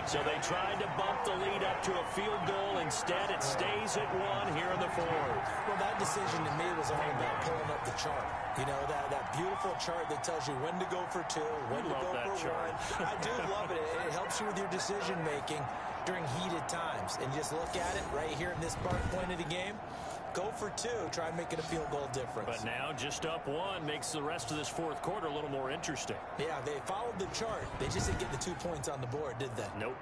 So they tried to bump the lead up to a field goal. Instead, it stays at 1 here in the 4th. Well, that decision to me was all about pulling up the chart. You know, that beautiful chart that tells you when to go for 2, when to go for 1. I do love it. It helps you with your decision-making during heated times. And just look at it right here in this point of the game. Go for 2, try making a field goal difference. But now just up 1 makes the rest of this 4th quarter a little more interesting. Yeah, they followed the chart. They just didn't get the 2 points on the board, did they? Nope.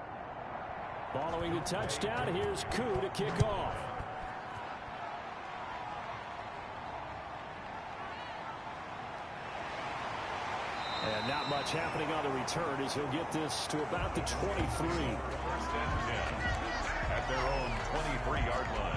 Following the touchdown, here's Koo to kick off. And not much happening on the return as he'll get this to about the 23. 1st and 10 at their own 23-yard line.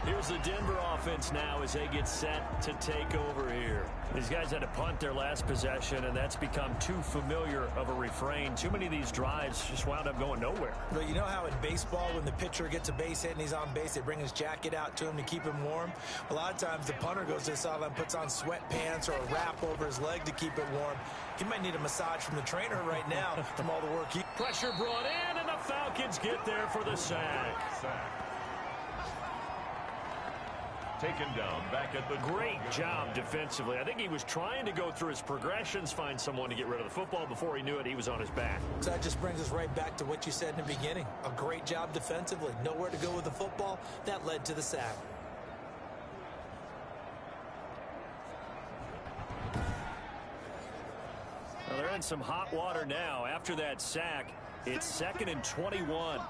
Here's the Denver offense now as they get set to take over here. These guys had to punt their last possession, and that's become too familiar of a refrain. Too many of these drives just wound up going nowhere. But you know how in baseball, when the pitcher gets a base hit and he's on base, they bring his jacket out to him to keep him warm? A lot of times the punter goes to the sideline, puts on sweatpants or a wrap over his leg to keep it warm. He might need a massage from the trainer right now from all the work he... Pressure brought in, and the Falcons get there for the sack. taken down back at the Great job defensively. I think he was trying to go through his progressions, find someone to get rid of the football. Before he knew it, he was on his back. So that just brings us right back to what you said in the beginning. A great job defensively. Nowhere to go with the football. That led to the sack. Well, they're in some hot water now. After that sack, it's 2nd and 21.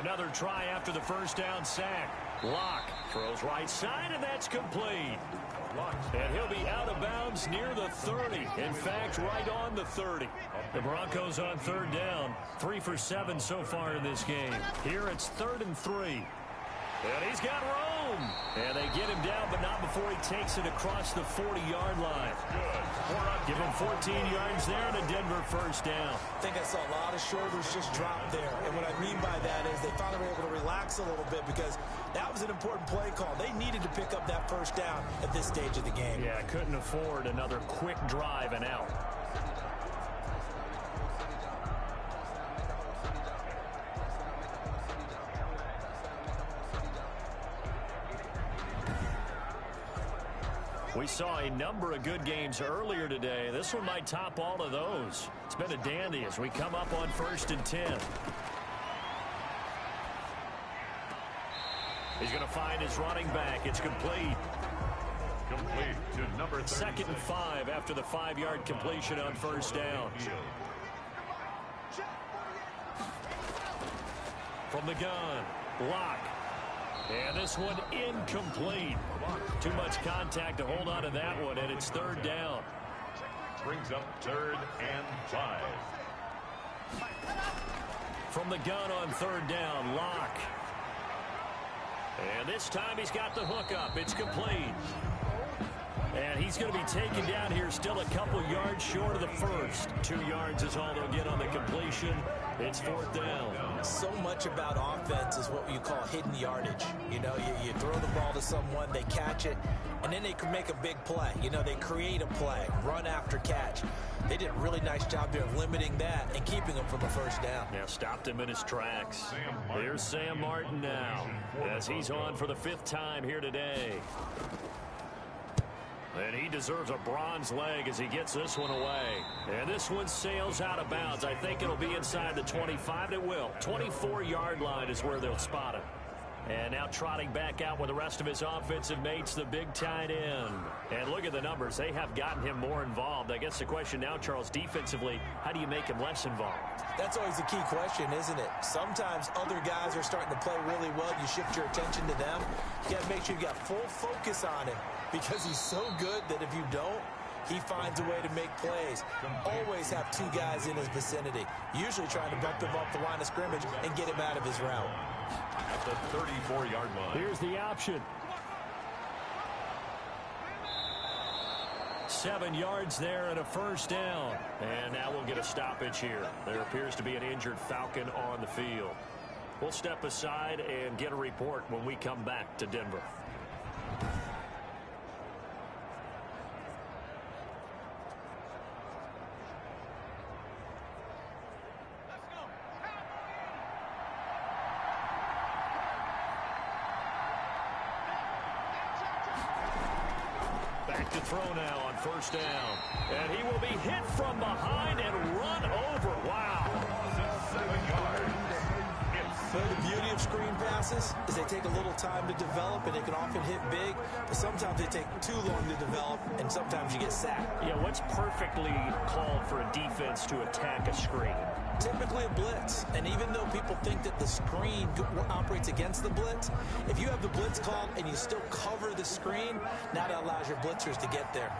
Another try after the first down sack. Locke throws right side, and that's complete. And he'll be out of bounds near the 30. In fact, right on the 30. The Broncos on 3rd down. 3 for 7 so far in this game. Here it's 3rd and 3. And he's got room. And they get him down, but not before he takes it across the 40-yard line. Give him 14 yards there and a Denver first down. I think I saw a lot of shoulders just drop there. And what I mean by that is they finally were able to relax a little bit because that was an important play call. They needed to pick up that first down at this stage of the game. Yeah, couldn't afford another quick drive and out. We saw a number of good games earlier today. This one might top all of those. It's been a dandy as we come up on 1st and 10. He's going to find his running back. It's complete. Complete to number 36. 2nd and 5 after the 5-yard completion on first down. From the gun, Locke. And this one incomplete. Too much contact to hold on to that one, and it's 3rd down. Brings up 3rd and 5. From the gun on 3rd down, Locke. And this time he's got the hook up. It's complete. And he's going to be taken down here still a couple yards short of the first. 2 yards is all they'll get on the completion. It's 4th down. So much about offense is what you call hidden yardage. You know, you throw the ball to someone, they catch it, and then they can make a big play. You know, they create a play, run after catch. They did a really nice job there of limiting that and keeping him from a first down. Yeah, stopped him in his tracks. Here's Sam Martin now as he's on for the 5th time here today. And he deserves a bronze leg as he gets this one away. And this one sails out of bounds. I think it'll be inside the 25. It will. 24-yard line is where they'll spot it. And now trotting back out with the rest of his offensive mates, the big tight end. And look at the numbers. They have gotten him more involved. I guess the question now, Charles, defensively, how do you make him less involved? That's always the key question, isn't it? Sometimes other guys are starting to play really well. You shift your attention to them. You got to make sure you got full focus on him because he's so good that if you don't, he finds a way to make plays. Always have 2 guys in his vicinity. Usually trying to bump him off the line of scrimmage and get him out of his route. At the 34-yard line. Here's the option. 7 yards there and a first down. And now we'll get a stoppage here. There appears to be an injured Falcon on the field. We'll step aside and get a report when we come back to Denver. Back to throw now on first down. And he will be hit from behind and run over. Wow. 7 yards. So the beauty of screen passes is they take a little time to develop, and they can often hit big, but sometimes they take too long to develop, and sometimes you get sacked. Yeah, what's perfectly called for a defense to attack a screen? Typically a blitz, and even though people think that the screen operates against the blitz, if you have the blitz called and you still cover the screen, now that allows your blitzers to get there.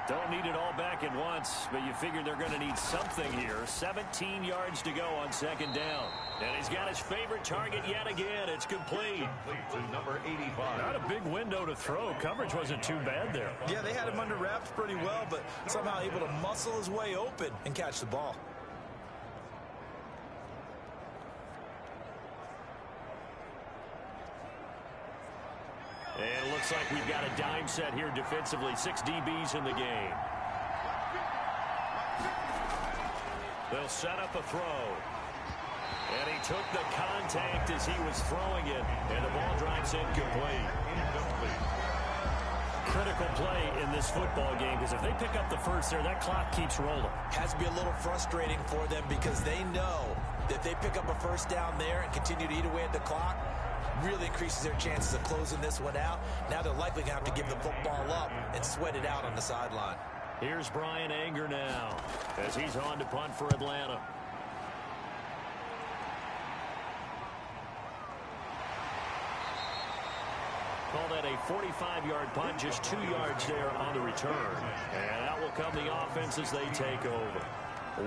Don't need it all back at once, but you figure they're going to need something here. 17 yards to go on second down. And he's got his favorite target yet again. It's complete. Complete to number 85. Not a big window to throw. Coverage wasn't too bad there. Yeah, they had him under wraps pretty well, but somehow able to muscle his way open and catch the ball. And it looks like we've got a dime set here defensively. 6 DBs in the game. They'll set up a throw. And he took the contact as he was throwing it, and the ball drives incomplete. Critical play in this football game, because if they pick up the first there, that clock keeps rolling. Has to be a little frustrating for them because they know that if they pick up a first down there and continue to eat away at the clock, really increases their chances of closing this one out. Now they're likely going to have to give the football up and sweat it out on the sideline. Here's Brian Anger now as he's on to punt for Atlanta. Call that a 45-yard punt, just 2 yards there on the return. And out will come the offense as they take over.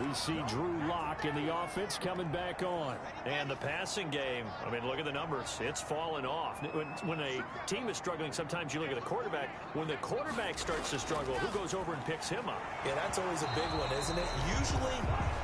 We see Drew Lock in the offense coming back on. And the passing game, I mean, look at the numbers. It's fallen off. When a team is struggling, sometimes you look at the quarterback. When the quarterback starts to struggle, who goes over and picks him up? Yeah, that's always a big one, isn't it? Usually,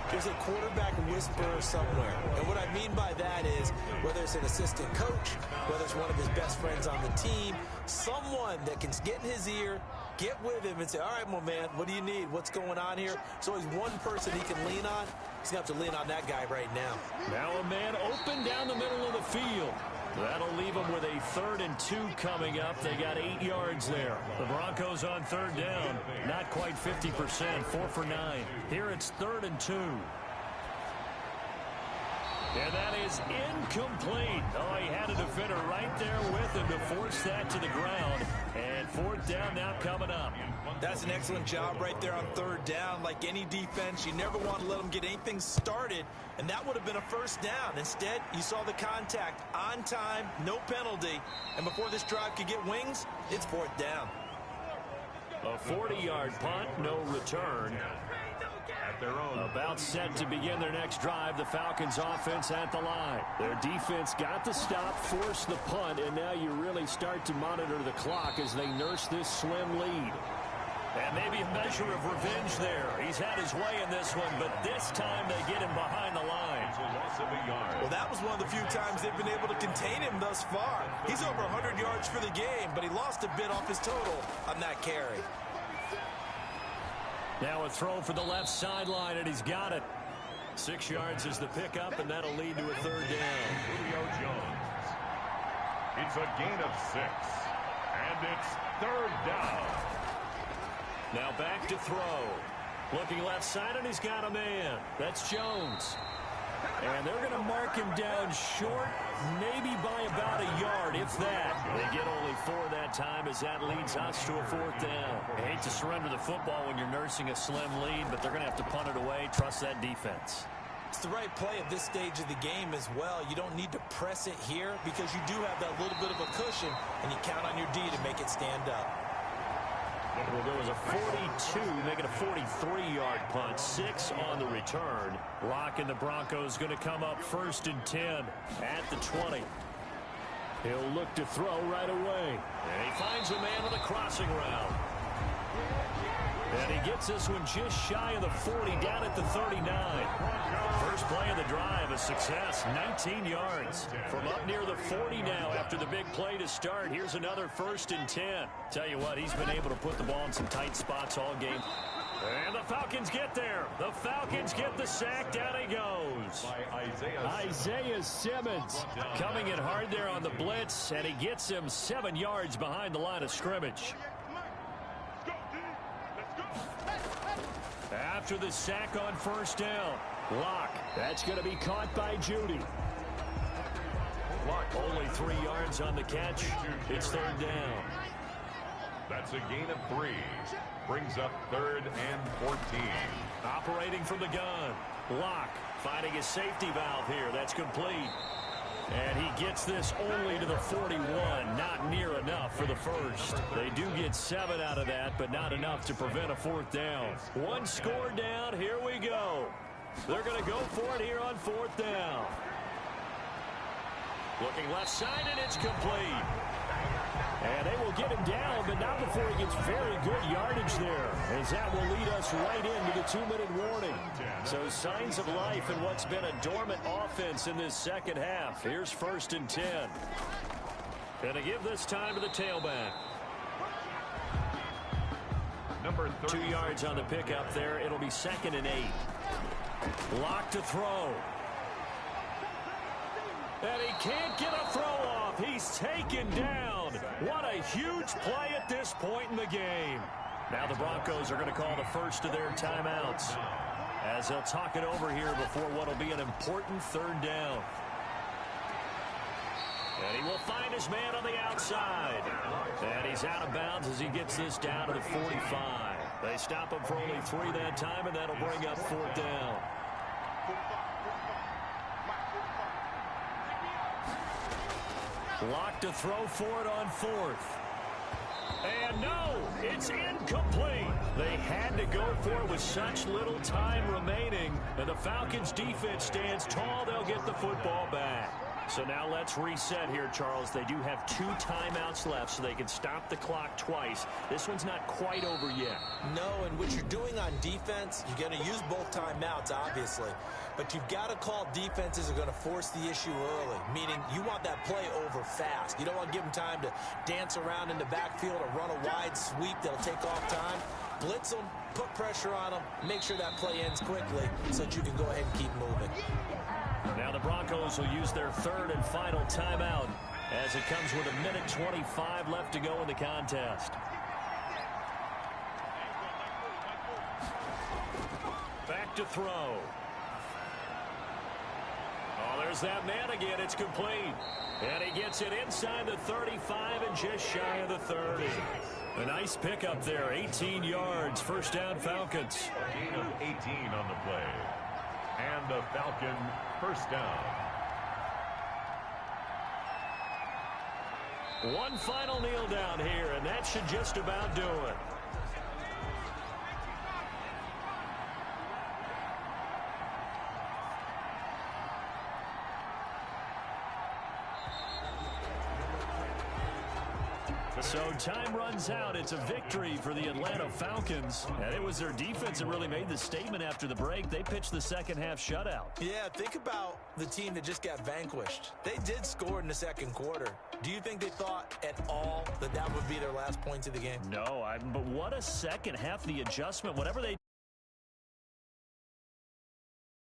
there's a quarterback whisperer somewhere. And what I mean by that is, whether it's an assistant coach, whether it's one of his best friends on the team, someone that can get in his ear, get with him and say, all right, my man, what do you need? What's going on here? There's always one person he can lean on. He's going to have to lean on that guy right now. Now a man open down the middle of the field. That'll leave them with a 3rd and 2 coming up. They got 8 yards there. The Broncos on 3rd down. Not quite 50%, 4 for 9. Here it's 3rd and 2. And that is incomplete. Oh, he had a defender right there with him to force that to the ground. And 4th down now coming up. That's an excellent job right there on 3rd down. Like any defense, you never want to let them get anything started. And that would have been a 1st down. Instead, you saw the contact on time, no penalty. And before this drive could get wings, it's 4th down. A 40-yard punt, no return. About set to begin their next drive. The Falcons offense at the line. Their defense got the stop, forced the punt, and now you really start to monitor the clock as they nurse this slim lead. And maybe a measure of revenge there. He's had his way in this one, but this time they get him behind the line. Well, that was one of the few times they've been able to contain him thus far. He's over 100 yards for the game, but he lost a bit off his total on that carry. Now a throw for the left sideline, and he's got it. 6 yards is the pickup, and that'll lead to a 3rd down. Julio Jones. It's a gain of 6, and it's 3rd down. Now back to throw. Looking left side, and he's got a man. That's Jones. And they're going to mark him down short, maybe by about a yard, if that. They get only 4 that time as that leads us to a 4th down. I hate to surrender the football when you're nursing a slim lead, but they're going to have to punt it away. Trust that defense. It's the right play at this stage of the game as well. You don't need to press it here because you do have that little bit of a cushion, and you count on your D to make it stand up. Well, there was a 42, making a 43-yard punt, 6 on the return. Lock and the Broncos going to come up 1st and 10 at the 20. He'll look to throw right away. And he finds a man on the crossing route. And he gets this one just shy of the 40, down at the 39. First play of the drive, a success, 19 yards. From up near the 40 now after the big play to start. Here's another 1st and 10. Tell you what, he's been able to put the ball in some tight spots all game. And the Falcons get there. The Falcons get the sack. Down he goes. Isaiah Simmons coming in hard there on the blitz, and he gets him 7 yards behind the line of scrimmage. After the sack on 1st down, Lock. That's going to be caught by Judy. Lock only 3 yards on the catch. It's 3rd down. That's a gain of 3. Brings up 3rd and 14. Operating from the gun. Lock finding his safety valve here. That's complete. And he gets this only to the 41. Not near enough for the first. They do get 7 out of that, but not enough to prevent a 4th down. 1 score down. Here we go. They're going to go for it here on 4th down. Looking left side, and it's complete. And they will get him down, but not before he gets very good yardage there, as that will lead us right into the 2-minute warning. So signs of life in what's been a dormant offense in this second half. Here's 1st and 10. Gonna give this time to the tailback. Number 2 yards on the pickup there. It'll be 2nd and 8. Lock to throw. And he can't get a throw off. He's taken down. What a huge play at this point in the game. Now the Broncos are going to call the first of their timeouts as they'll talk it over here before what will be an important third down. And he will find his man on the outside. And he's out of bounds as he gets this down to the 45. They stop him for only 3 that time, and that'll bring up 4th down. Lock to throw for it on 4th. And no, it's incomplete. They had to go for it with such little time remaining. And the Falcons defense stands tall. They'll get the football back. So now let's reset here, Charles. They do have 2 timeouts left, so they can stop the clock twice. This one's not quite over yet. No, and what you're doing on defense, you're going to use both timeouts, obviously. But you've got to call defenses that are going to force the issue early, meaning you want that play over fast. You don't want to give them time to dance around in the backfield or run a wide sweep that'll take off time. Blitz them, put pressure on them, make sure that play ends quickly so that you can go ahead and keep moving. Now the Broncos will use their 3rd and final timeout as it comes with 1:25 left to go in the contest. Back to throw. Oh, there's that man again. It's complete. And he gets it inside the 35 and just shy of the 30. A nice pickup there. 18 yards. First down, Falcons. A gain of 18 on the play. And the Falcon first down. One final kneel down here, and that should just about do it. So time runs out. It's a victory for the Atlanta Falcons. And it was their defense that really made the statement after the break. They pitched the second half shutout. Yeah, think about the team that just got vanquished. They did score in the second quarter. Do you think they thought at all that that would be their last points of the game? No, but what a second half, the adjustment, whatever they